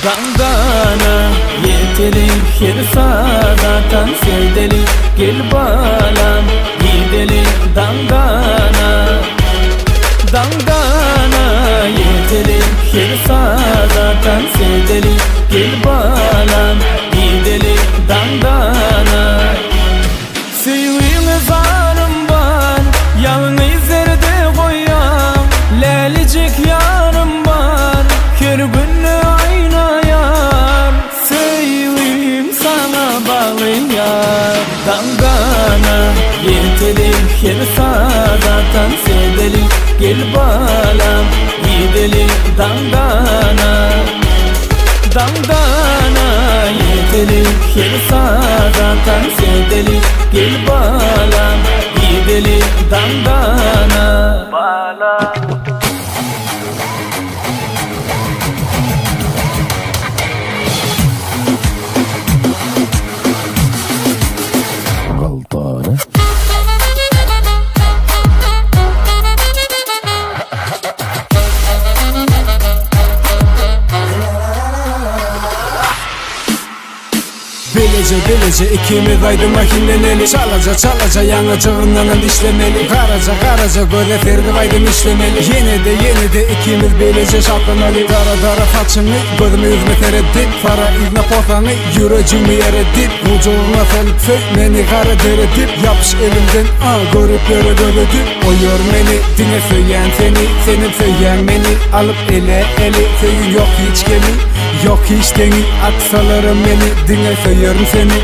Dangana yetelim hirsa zaten sevdeli gel balam gidelim dangana. Dangana yetelim hirsa zaten sevdeli gel balam gidelim dangana. Sevgili zarım var yalnız izlerde koyam lelicik yarım var her günü aynayam sevgim sana bağlıyam. Dangana yetelim hirsa zaten sevdeli gel balam gidelim dangana. Dangana yetelim hirsa zaten sevdeli gel balam gidelim dangana. Balam Galtara Bilece ikimiz aydı makinleneli. Çalaca yanacağından işlemeli. Karaca göre ferdi aydım işlemeli. Yine de ikimiz bilece şartlamalı. Dara façını gözümü yüzme tereddit. Fara izne potanı yüreğimi yeredip. Ucuğuna felip söy meni kara deredip. Yapış elimden görüp göredip. Oyur meni dine söyleyen seni, senin söyleyen beni. Alıp eli söyün yok hiç gemi. Yok hiç deni atsalarım beni dinle söylerim seni.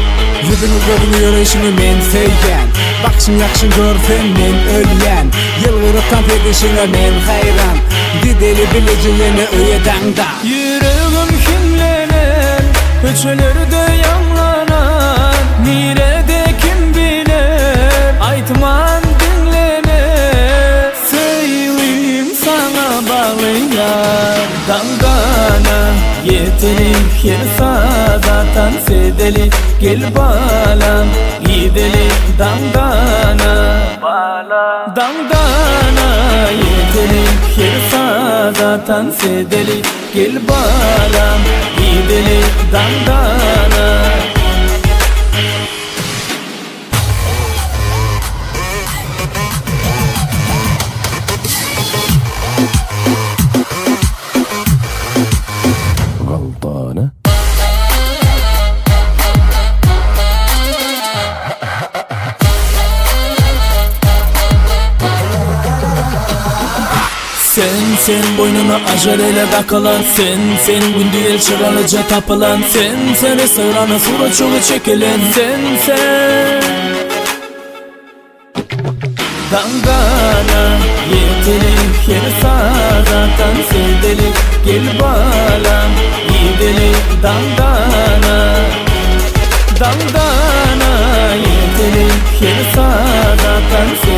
Yüzünü gözünü yürüyüşünü men söyleyen. Bakşın yakşın görsen men ölyen. Yılgırıktan pedişine men hayran. Dideli bileceğine öye dangda. Yüreğim kimlenir köçelerde yanlanar. Nerede kim bilir aytman dinlenir. Sevgim sana bağlıyam. Dangana yetelim hirsa zaten sevdeli gel balam gidelim dangana. Dangana yetelim hirsa zaten sevdeli gel balam gidelim dangana. Galtara Sen boynuna ajareyle takılan. Sen gündüğel çıralıca tapılan. Sen restorana sura çoğu çekilen. Sen Dangana yetelim hirsa zaten sevdeli gel balam gidelim dangana. Dangana yetelim hirsa zaten sevdeli